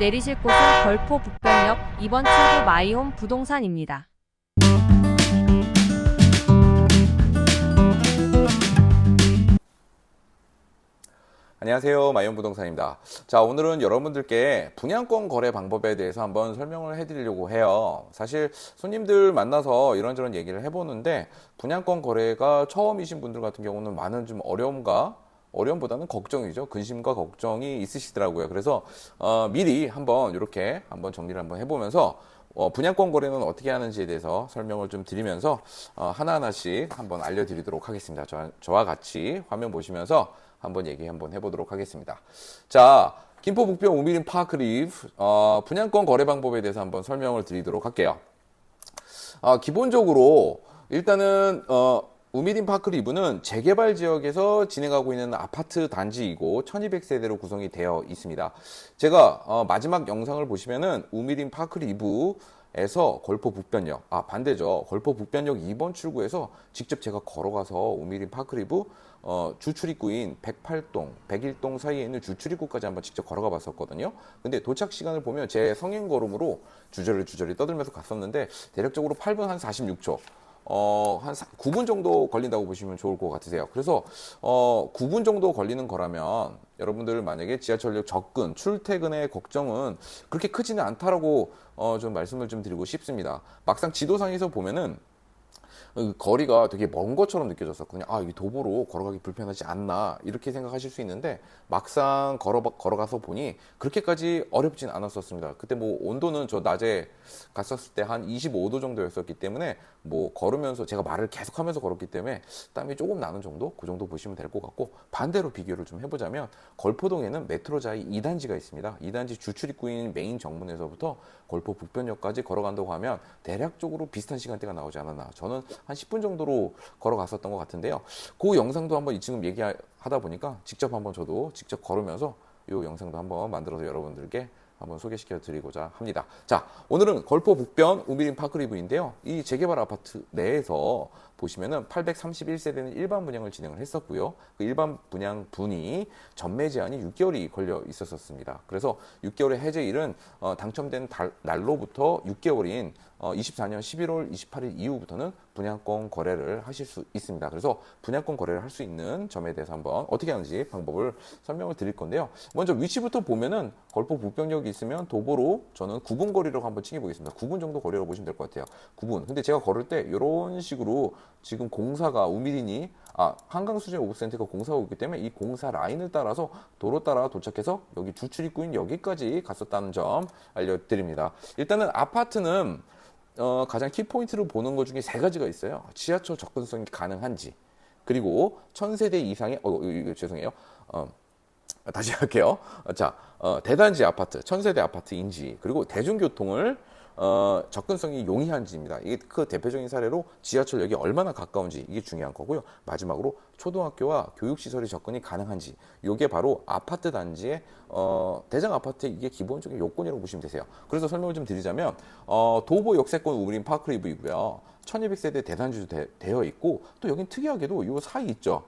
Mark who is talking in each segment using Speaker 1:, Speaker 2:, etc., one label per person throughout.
Speaker 1: 내리실 곳은 걸포 북변역 2번 출구 마이홈 부동산입니다.
Speaker 2: 안녕하세요. 마이홈 부동산입니다. 자, 오늘은 여러분들께 분양권 거래 방법에 대해서 한번 설명을 해드리려고 해요. 사실 손님들 만나서 이런저런 얘기를 해보는데 분양권 거래가 처음이신 분들 같은 경우는 많은 좀 어려움보다는 걱정이죠. 근심과 걱정이 있으시더라고요. 그래서 미리 한번 이렇게 한번 정리를 한번 해보면서 분양권 거래는 어떻게 하는지에 대해서 설명을 좀 드리면서 하나하나씩 한번 알려드리도록 하겠습니다. 저와 같이 화면 보시면서 한번 얘기 한번 해보도록 하겠습니다. 자, 김포 북변 우미린 파크립 분양권 거래 방법에 대해서 한번 설명을 드리도록 할게요. 기본적으로 일단은 우미린 파크리브는 재개발 지역에서 진행하고 있는 아파트 단지이고 1200세대로 구성이 되어 있습니다. 제가 마지막 영상을 보시면은 우미린 파크리브에서 걸포 북변역, 반대죠. 걸포 북변역 2번 출구에서 직접 제가 걸어가서 우미린 파크리브 주출입구인 108동, 101동 사이에 있는 주출입구까지 한번 직접 걸어가 봤었거든요. 근데 도착 시간을 보면 제 성인 걸음으로 주저리 떠들면서 갔었는데 대략적으로 8분 한 46초. 한 9분 정도 걸린다고 보시면 좋을 것 같으세요. 그래서 9분 정도 걸리는 거라면 여러분들 만약에 지하철역 접근, 출퇴근의 걱정은 그렇게 크지는 않다라고 좀 말씀을 좀 드리고 싶습니다. 막상 지도상에서 보면은 거리가 되게 먼 것처럼 느껴졌었거든요. 이 도보로 걸어가기 불편하지 않나 이렇게 생각하실 수 있는데 막상 걸어가서 보니 그렇게까지 어렵진 않았었습니다. 그때 뭐 온도는 저 낮에 갔었을 때 한 25도 정도였었기 때문에 뭐 걸으면서 제가 말을 계속하면서 걸었기 때문에 땀이 조금 나는 정도, 그 정도 보시면 될 것 같고, 반대로 비교를 좀 해보자면 걸포동에는 메트로자이 2단지가 있습니다. 2단지 주출입구인 메인 정문에서부터 걸포 북변역까지 걸어간다고 하면 대략적으로 비슷한 시간대가 나오지 않았나. 저는 한 10분 정도로 걸어갔었던 것 같은데요. 그 영상도 한번 지금 얘기하다 보니까 직접 한번 저도 직접 걸으면서 이 영상도 한번 만들어서 여러분들께 한번 소개시켜 드리고자 합니다. 자, 오늘은 걸포 북변 우미린 파크리브인데요. 이 재개발 아파트 내에서 보시면은 831세대는 일반 분양을 진행을 했었고요. 그 일반 분양 분이 전매 제한이 6개월이 걸려 있었습니다. 그래서 6개월의 해제일은 당첨된 날로부터 6개월인 24년 11월 28일 이후부터는 분양권 거래를 하실 수 있습니다. 그래서 분양권 거래를 할 수 있는 점에 대해서 한번 어떻게 하는지 방법을 설명을 드릴 건데요. 먼저 위치부터 보면은 걸포 북변역이 있으면 도보로 저는 9분 거리라고 한번 칭해보겠습니다. 9분 정도 거리라고 보시면 될 것 같아요. 9분. 근데 제가 걸을 때 이런 식으로 지금 공사가 우미린이 한강수제 오브센터가 공사하고 있기 때문에 이 공사 라인을 따라서 도로 따라 도착해서 여기 주출입구인 여기까지 갔었다는 점 알려드립니다. 일단은 아파트는 가장 키포인트를 보는 것 중에 세 가지가 있어요. 지하철 접근성이 가능한지, 그리고 1000세대 이상의 이거 죄송해요. 다시 할게요. 자, 대단지 아파트, 1000세대 아파트인지, 그리고 대중교통을 접근성이 용이한지입니다. 이게 그 대표적인 사례로 지하철역이 얼마나 가까운지 이게 중요한 거고요. 마지막으로 초등학교와 교육시설이 접근이 가능한지, 이게 바로 아파트 단지의 대장 아파트 이게 기본적인 요건이라고 보시면 되세요. 그래서 설명을 좀 드리자면 도보 역세권 우미린 파크리브이고요. 1200세대 대단지도 되어 있고, 또 여긴 특이하게도 요 사이 있죠.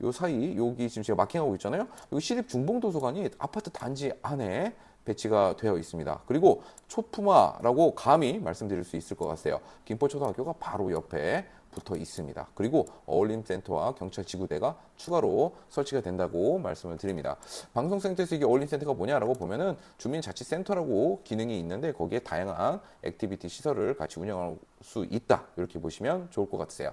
Speaker 2: 요 사이 여기 지금 제가 마킹하고 있잖아요. 여기 시립중봉도서관이 아파트 단지 안에 배치가 되어 있습니다. 그리고 초품화라고 감히 말씀드릴 수 있을 것 같아요. 김포초등학교가 바로 옆에 붙어 있습니다. 그리고 어울림센터와 경찰지구대가 추가로 설치가 된다고 말씀을 드립니다. 방송센터에서 이게 어울림센터가 뭐냐라고 보면은 주민자치센터라고 기능이 있는데 거기에 다양한 액티비티 시설을 같이 운영할 수 있다. 이렇게 보시면 좋을 것 같으세요.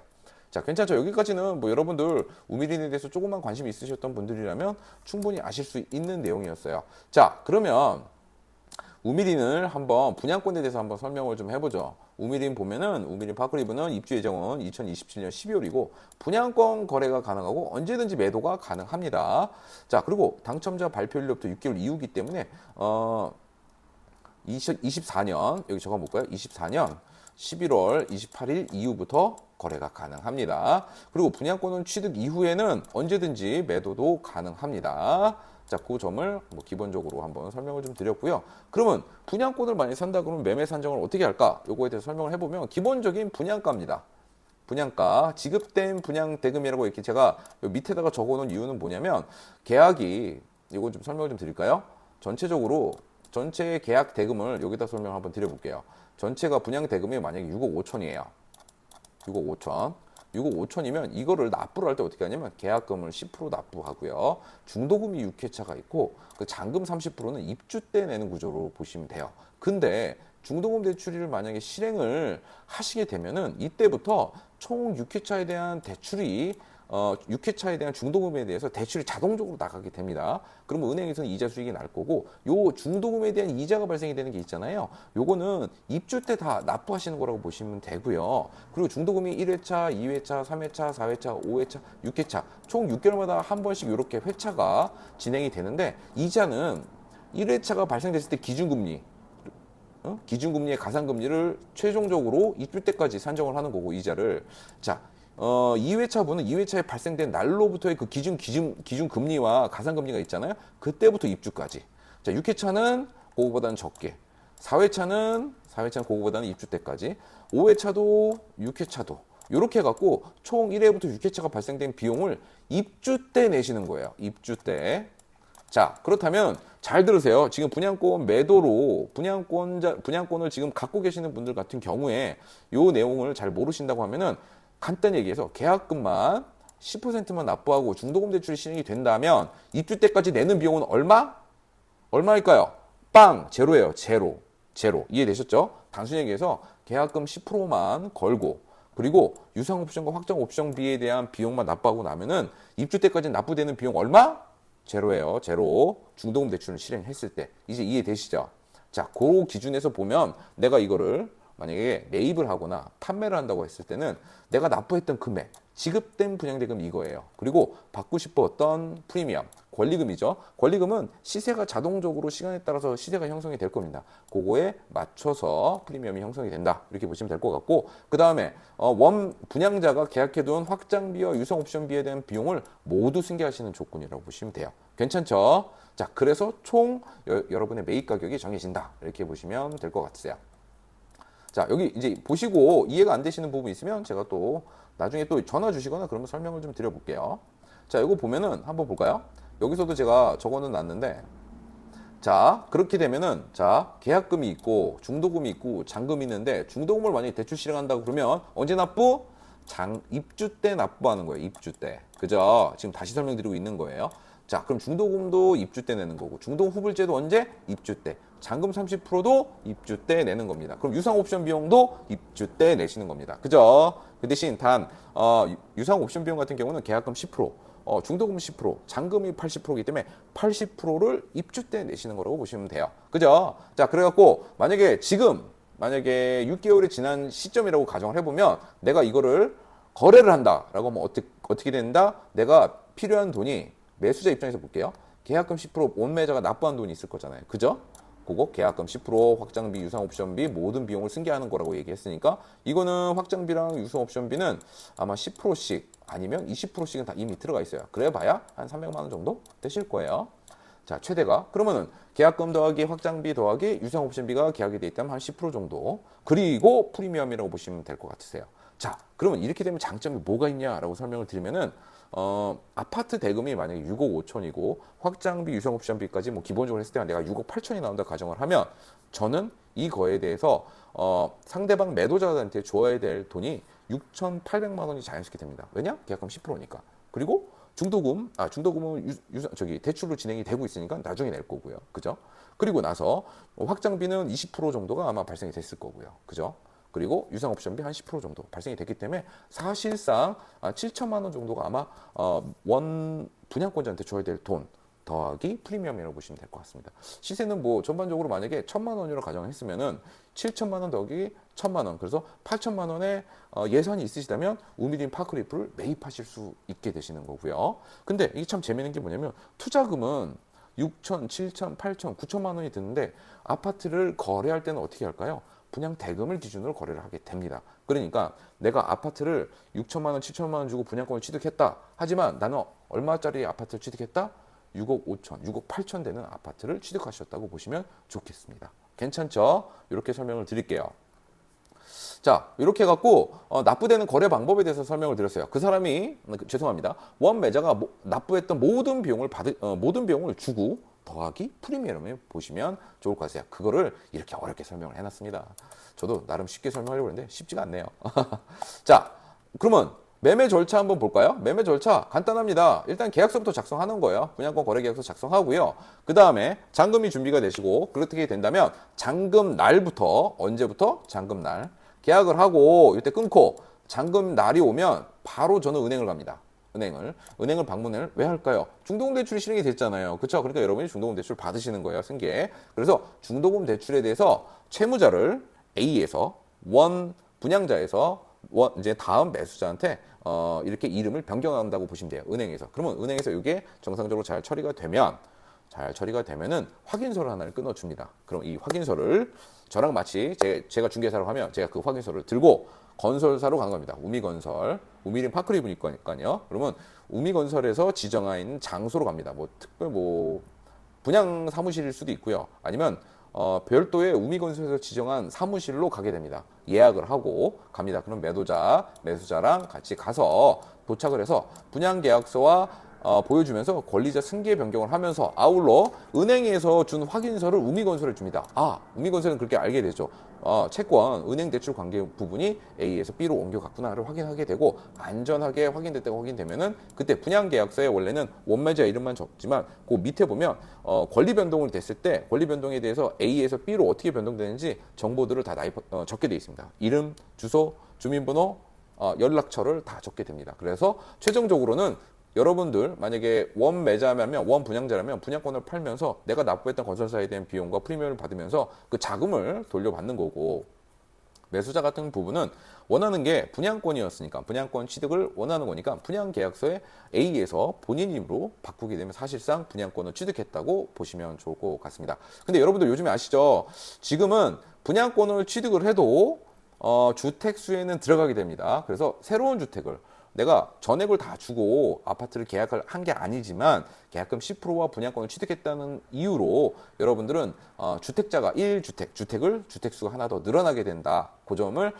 Speaker 2: 자, 괜찮죠? 여기까지는 뭐 여러분들 우미린에 대해서 조금만 관심이 있으셨던 분들이라면 충분히 아실 수 있는 내용이었어요. 자, 그러면 우미린을 한번 분양권에 대해서 한번 설명을 좀 해보죠. 우미린 보면은 우미린 파크리브는 입주 예정은 2027년 12월이고 분양권 거래가 가능하고 언제든지 매도가 가능합니다. 자, 그리고 당첨자 발표일로부터 6개월 이후이기 때문에 24년 여기 적어볼까요? 24년 11월 28일 이후부터 거래가 가능합니다. 그리고 분양권은 취득 이후에는 언제든지 매도도 가능합니다. 자, 그 점을 뭐 기본적으로 한번 설명을 좀 드렸고요. 그러면 분양권을 많이 산다 그러면 매매 산정을 어떻게 할까? 요거에 대해서 설명을 해보면 기본적인 분양가입니다. 분양가, 지급된 분양 대금이라고 이렇게 제가 밑에다가 적어놓은 이유는 뭐냐면 계약이, 이거 좀 설명을 좀 드릴까요? 전체적으로 전체 계약 대금을 여기다 설명 한번 드려볼게요. 전체가 분양 대금이 만약에 6억 5천이에요. 6억 5천. 6억 5천이면 이거를 납부를 할 때 어떻게 하냐면 계약금을 10% 납부하고요. 중도금이 6회차가 있고 그 잔금 30%는 입주 때 내는 구조로 보시면 돼요. 근데 중도금 대출을 만약에 실행을 하시게 되면은 이때부터 총 6회차에 대한 대출이 6회차에 대한 중도금에 대해서 대출이 자동적으로 나가게 됩니다. 그러면 은행에서는 이자 수익이 날 거고 요 중도금에 대한 이자가 발생이 되는 게 있잖아요. 요거는 입주 때 다 납부하시는 거라고 보시면 되고요. 그리고 중도금이 1회차, 2회차, 3회차, 4회차, 5회차, 6회차 총 6개월마다 한 번씩 이렇게 회차가 진행이 되는데 이자는 1회차가 발생됐을 때 기준금리 기준금리의 가산금리를 최종적으로 입주 때까지 산정을 하는 거고 이자를 자 2회차분은 2회차에 발생된 날로부터의 그 기준금리와 가산금리가 있잖아요. 그때부터 입주까지. 자, 6회차는 그거보다는 적게. 4회차는 그거보다는 입주 때까지. 5회차도 6회차도. 이렇게 해갖고 총 1회부터 6회차가 발생된 비용을 입주 때 내시는 거예요. 입주 때. 자, 그렇다면 잘 들으세요. 지금 분양권 매도로 분양권을 지금 갖고 계시는 분들 같은 경우에 요 내용을 잘 모르신다고 하면은 간단히 얘기해서 계약금만 10%만 납부하고 중도금 대출이 실행이 된다면 입주 때까지 내는 비용은 얼마일까요? 빵! 제로예요. 제로. 이해되셨죠? 단순히 얘기해서 계약금 10%만 걸고 그리고 유상 옵션과 확정 옵션비에 대한 비용만 납부하고 나면은 입주 때까지 납부되는 비용 얼마? 제로예요. 제로. 중도금 대출을 실행했을 때. 이제 이해되시죠? 자, 그 기준에서 보면 내가 이거를 만약에 매입을 하거나 판매를 한다고 했을 때는 내가 납부했던 금액, 지급된 분양대금이 이거예요. 그리고 받고 싶었던 프리미엄, 권리금이죠. 권리금은 시세가 자동적으로 시간에 따라서 시세가 형성이 될 겁니다. 그거에 맞춰서 프리미엄이 형성이 된다. 이렇게 보시면 될 것 같고 그 다음에 원 분양자가 계약해둔 확장비와 유상 옵션비에 대한 비용을 모두 승계하시는 조건이라고 보시면 돼요. 괜찮죠? 자, 그래서 총 여러분의 매입 가격이 정해진다. 이렇게 보시면 될 것 같으세요. 자, 여기 이제 보시고 이해가 안 되시는 부분이 있으면 제가 또 나중에 또 전화 주시거나 그러면 설명을 좀 드려볼게요. 자, 이거 보면은 한번 볼까요? 여기서도 제가 적어는 놨는데 자, 그렇게 되면은 자, 계약금이 있고 중도금이 있고 잔금이 있는데 중도금을 만약에 대출 실행한다고 그러면 언제 납부? 입주 때 납부하는 거예요. 입주 때. 그죠? 지금 다시 설명드리고 있는 거예요. 자, 그럼 중도금도 입주 때 내는 거고 중도금 후불제도 언제? 입주 때. 잔금 30%도 입주 때 내는 겁니다. 그럼 유상 옵션 비용도 입주 때 내시는 겁니다. 그죠? 그 대신 유상 옵션 비용 같은 경우는 계약금 10%, 중도금 10%, 잔금이 80%이기 때문에 80%를 입주 때 내시는 거라고 보시면 돼요. 그죠? 자, 그래갖고 만약에 6개월이 지난 시점이라고 가정을 해보면 내가 이거를 거래를 한다라고 하면 어떻게 된다? 내가 필요한 돈이 매수자 입장에서 볼게요. 계약금 10% 원매자가 납부한 돈이 있을 거잖아요. 그죠? 그거 계약금 10%, 확장비, 유상옵션비 모든 비용을 승계하는 거라고 얘기했으니까 이거는 확장비랑 유상옵션비는 아마 10%씩 아니면 20%씩은 다 이미 들어가 있어요. 그래 봐야 한 300만 원 정도 되실 거예요. 자, 최대가 그러면은 계약금 더하기 확장비 더하기 유상옵션비가 계약이 돼 있다면 한 10% 정도. 그리고 프리미엄이라고 보시면 될 것 같으세요. 자, 그러면 이렇게 되면 장점이 뭐가 있냐라고 설명을 드리면은 아파트 대금이 만약에 6억 5천이고 확장비, 유상옵션비까지 뭐 기본적으로 했을 때 내가 6억 8천이 나온다 가정을 하면 저는 이 거에 대해서 상대방 매도자한테 줘야 될 돈이 6,800만 원이 자연스럽게 됩니다. 왜냐? 계약금 10%니까. 그리고 중도금은 대출로 진행이 되고 있으니까 나중에 낼 거고요. 그죠? 그리고 나서 확장비는 20% 정도가 아마 발생이 됐을 거고요. 그죠? 그리고 유상옵션비 한 10% 정도 발생이 됐기 때문에 사실상 7천만 원 정도가 아마 원 분양권자한테 줘야 될 돈 더하기 프리미엄이라고 보시면 될 것 같습니다. 시세는 뭐 전반적으로 만약에 1,000만 원으로 가정했으면은 7천만 원 더하기 1,000만 원, 그래서 8천만 원의 예산이 있으시다면 우미딘 파크리프를 매입하실 수 있게 되시는 거고요. 근데 이게 참 재미있는 게 뭐냐면 투자금은 6천, 7천, 8천, 9천만 원이 드는데 아파트를 거래할 때는 어떻게 할까요? 분양 대금을 기준으로 거래를 하게 됩니다. 그러니까 내가 아파트를 6천만 원, 7천만 원 주고 분양권을 취득했다. 하지만 나는 얼마짜리 아파트를 취득했다? 6억 5천, 6억 8천 되는 아파트를 취득하셨다고 보시면 좋겠습니다. 괜찮죠? 이렇게 설명을 드릴게요. 자, 이렇게 해갖고 납부되는 거래 방법에 대해서 설명을 드렸어요. 그 사람이 죄송합니다. 원 매자가 납부했던 모든 비용을 주고 더하기 프리미엄을 보시면 좋을 것 같아요. 그거를 이렇게 어렵게 설명을 해놨습니다. 저도 나름 쉽게 설명하려고 했는데 쉽지가 않네요. 자, 그러면 매매 절차 한번 볼까요? 매매 절차 간단합니다. 일단 계약서부터 작성하는 거예요. 분양권 거래 계약서 작성하고요. 그 다음에 잔금이 준비가 되시고 그렇게 된다면 잔금 날부터 언제부터? 잔금 날 계약을 하고 이때 끊고 잔금 날이 오면 바로 저는 은행을 갑니다. 은행을 방문을 왜 할까요? 중도금 대출이 실행이 됐잖아요. 그렇죠? 그러니까 여러분이 중도금 대출 받으시는 거예요. 승계. 그래서 중도금 대출에 대해서 채무자를 A에서 원 분양자에서 이제 다음 매수자한테 이렇게 이름을 변경한다고 보시면 돼요. 은행에서. 그러면 은행에서 이게 정상적으로 잘 처리가 되면은 확인서를 하나를 끊어줍니다. 그럼 이 확인서를 저랑 마치 제가 중개사로 하면 제가 그 확인서를 들고 건설사로 가는 겁니다. 우미건설, 우미림 파크리브니까요. 그러면 우미건설에서 지정한 장소로 갑니다. 뭐 특별 분양 사무실일 수도 있고요. 아니면 별도의 우미건설에서 지정한 사무실로 가게 됩니다. 예약을 하고 갑니다. 그럼 매수자랑 같이 가서 도착을 해서 분양계약서와 보여주면서 권리자 승계 변경을 하면서 아울러 은행에서 준 확인서를 우미건설에 줍니다. 우미건설은 그렇게 알게 되죠. 채권, 은행 대출 관계 부분이 A에서 B로 옮겨갔구나를 확인하게 되고 안전하게 확인됐다고 확인되면은 그때 분양계약서에 원래는 원매자 이름만 적지만 그 밑에 보면 권리 변동을 됐을 때 권리 변동에 대해서 A에서 B로 어떻게 변동되는지 정보들을 다 적게 되어 있습니다. 이름, 주소, 주민번호, 연락처를 다 적게 됩니다. 그래서 최종적으로는 여러분들 만약에 원 매자라면 원 분양자라면 분양권을 팔면서 내가 납부했던 건설사에 대한 비용과 프리미엄을 받으면서 그 자금을 돌려받는 거고 매수자 같은 부분은 원하는 게 분양권이었으니까 분양권 취득을 원하는 거니까 분양계약서에 A에서 본인 이름으로 바꾸게 되면 사실상 분양권을 취득했다고 보시면 좋을 것 같습니다. 근데 여러분들 요즘에 아시죠? 지금은 분양권을 취득을 해도 주택 수에는 들어가게 됩니다. 그래서 새로운 주택을 내가 전액을 다 주고 아파트를 계약을 한 게 아니지만 계약금 10%와 분양권을 취득했다는 이유로 여러분들은 주택자가 1주택을 주택수가 하나 더 늘어나게 된다. 그 점을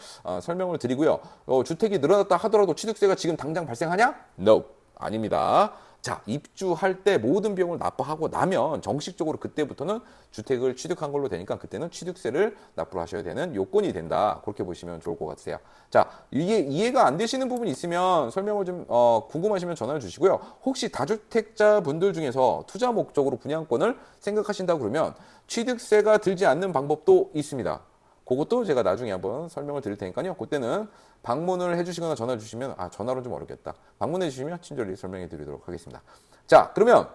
Speaker 2: 설명을 드리고요. 주택이 늘어났다 하더라도 취득세가 지금 당장 발생하냐? No, 아닙니다. 자, 입주할 때 모든 비용을 납부하고 나면 정식적으로 그때부터는 주택을 취득한 걸로 되니까 그때는 취득세를 납부를 하셔야 되는 요건이 된다. 그렇게 보시면 좋을 것 같으세요. 자, 이게 이해가 안 되시는 부분이 있으면 설명을 좀 궁금하시면 전화를 주시고요. 혹시 다주택자 분들 중에서 투자 목적으로 분양권을 생각하신다 그러면 취득세가 들지 않는 방법도 있습니다. 그것도 제가 나중에 한번 설명을 드릴 테니까요. 그때는 방문을 해주시거나 전화를 주시면 전화로 좀 어렵겠다. 방문해 주시면 친절히 설명해 드리도록 하겠습니다. 자, 그러면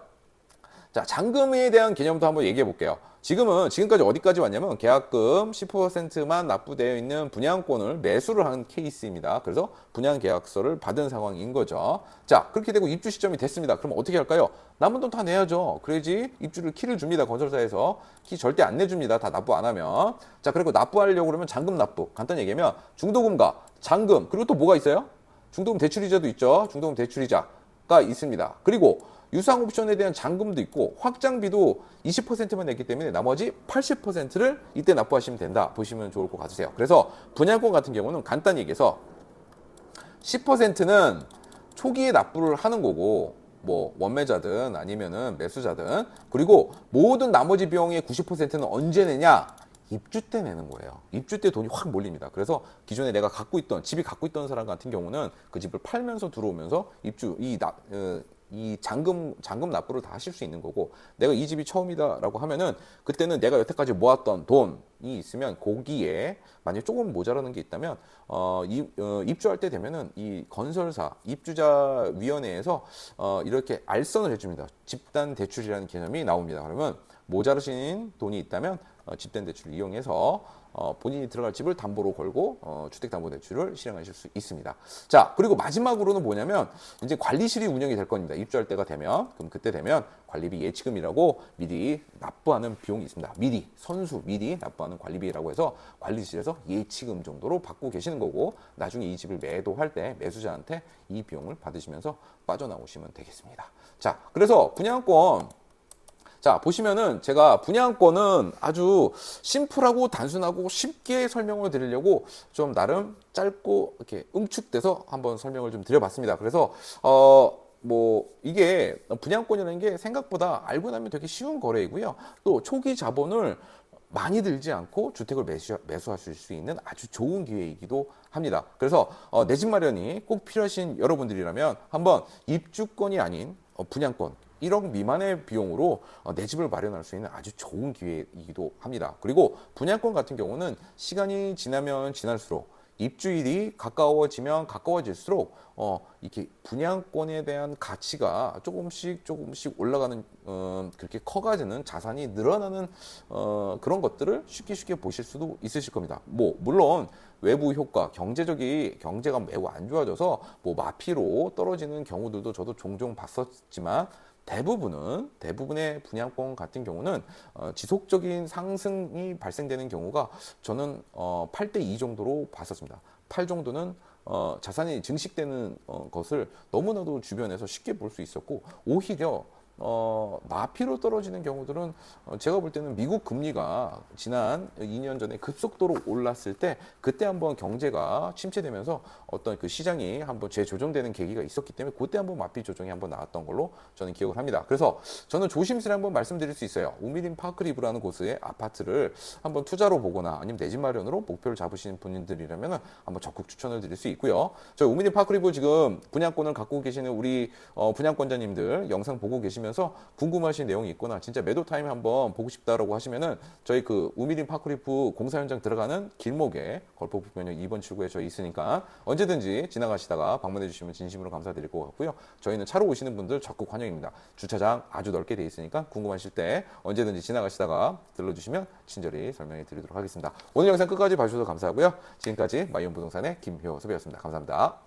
Speaker 2: 잔금에 대한 개념부터 한번 얘기해 볼게요. 지금까지 어디까지 왔냐면 계약금 10%만 납부되어 있는 분양권을 매수를 한 케이스입니다. 그래서 분양계약서를 받은 상황인 거죠. 자, 그렇게 되고 입주 시점이 됐습니다. 그럼 어떻게 할까요? 남은 돈 다 내야죠. 그래야지 입주를 키를 줍니다. 건설사에서. 키 절대 안 내줍니다. 다 납부 안 하면. 자, 그리고 납부하려고 그러면 잔금 납부. 간단히 얘기하면 중도금과 잔금, 그리고 또 뭐가 있어요? 중도금 대출이자도 있죠. 중도금 대출이자가 있습니다. 그리고 유상 옵션에 대한 잔금도 있고 확장비도 20%만 냈기 때문에 나머지 80%를 이때 납부하시면 된다 보시면 좋을 것 같으세요. 그래서 분양권 같은 경우는 간단히 얘기해서 10%는 초기에 납부를 하는 거고 뭐 원매자든 아니면은 매수자든 그리고 모든 나머지 비용의 90%는 언제 내냐? 입주 때 내는 거예요. 입주 때 돈이 확 몰립니다. 그래서 기존에 내가 집이 갖고 있던 사람 같은 경우는 그 집을 팔면서 들어오면서 이 잔금 납부를 다 하실 수 있는 거고 내가 이 집이 처음이다라고 하면은 그때는 내가 여태까지 모았던 돈이 있으면 거기에 만약 조금 모자라는 게 있다면 입주할 때 되면은 이 건설사 입주자 위원회에서 이렇게 알선을 해줍니다. 집단 대출이라는 개념이 나옵니다. 그러면 모자르신 돈이 있다면 집단 대출을 이용해서 본인이 들어갈 집을 담보로 걸고 주택담보대출을 실행하실 수 있습니다. 자, 그리고 마지막으로는 뭐냐면 이제 관리실이 운영이 될 겁니다. 입주할 때가 되면 그럼 그때 되면 관리비 예치금이라고 미리 납부하는 비용이 있습니다. 미리 납부하는 관리비라고 해서 관리실에서 예치금 정도로 받고 계시는 거고 나중에 이 집을 매도할 때 매수자한테 이 비용을 받으시면서 빠져나오시면 되겠습니다. 자, 그래서 분양권 자, 보시면은 제가 분양권은 아주 심플하고 단순하고 쉽게 설명을 드리려고 좀 나름 짧고 이렇게 응축돼서 한번 설명을 좀 드려봤습니다. 그래서 뭐 이게 분양권이라는 게 생각보다 알고 나면 되게 쉬운 거래이고요. 또 초기 자본을 많이 들지 않고 주택을 매수하실 수 있는 아주 좋은 기회이기도 합니다. 그래서 내 집 마련이 꼭 필요하신 여러분들이라면 한번 입주권이 아닌 분양권 1억 미만의 비용으로 내 집을 마련할 수 있는 아주 좋은 기회이기도 합니다. 그리고 분양권 같은 경우는 시간이 지나면 지날수록 입주일이 가까워지면 가까워질수록 이렇게 분양권에 대한 가치가 조금씩 올라가는 그렇게 커가지는 자산이 늘어나는 그런 것들을 쉽게 보실 수도 있으실 겁니다. 뭐 물론 외부 효과, 경제가 매우 안 좋아져서 뭐 마피로 떨어지는 경우들도 저도 종종 봤었지만 대부분의 분양권 같은 경우는 지속적인 상승이 발생되는 경우가 저는 8대 2 정도로 봤었습니다. 8 정도는 자산이 증식되는 것을 너무나도 주변에서 쉽게 볼 수 있었고 오히려 마피로 떨어지는 경우들은 제가 볼 때는 미국 금리가 지난 2년 전에 급속도로 올랐을 때 그때 한번 경제가 침체되면서 어떤 그 시장이 한번 재조정되는 계기가 있었기 때문에 그때 한번 마피 조정이 한번 나왔던 걸로 저는 기억을 합니다. 그래서 저는 조심스레 한번 말씀드릴 수 있어요. 우미린 파크리브라는 곳의 아파트를 한번 투자로 보거나 아니면 내 집 마련으로 목표를 잡으시는 분들이라면 한번 적극 추천을 드릴 수 있고요. 저희 우미린 파크리브 지금 분양권을 갖고 계시는 우리 분양권자님들 영상 보고 계시면 궁금하신 내용이 있거나 진짜 매도 타임 한번 보고 싶다라고 하시면은 저희 그 우미린 파크리프 공사 현장 들어가는 길목에 걸포북변역 2번 출구에 저희 있으니까 언제든지 지나가시다가 방문해 주시면 진심으로 감사드릴 것 같고요. 저희는 차로 오시는 분들 적극 환영입니다. 주차장 아주 넓게 돼 있으니까 궁금하실 때 언제든지 지나가시다가 들러주시면 친절히 설명해 드리도록 하겠습니다. 오늘 영상 끝까지 봐주셔서 감사하고요. 지금까지 마이온 부동산의 김효섭이었습니다. 감사합니다.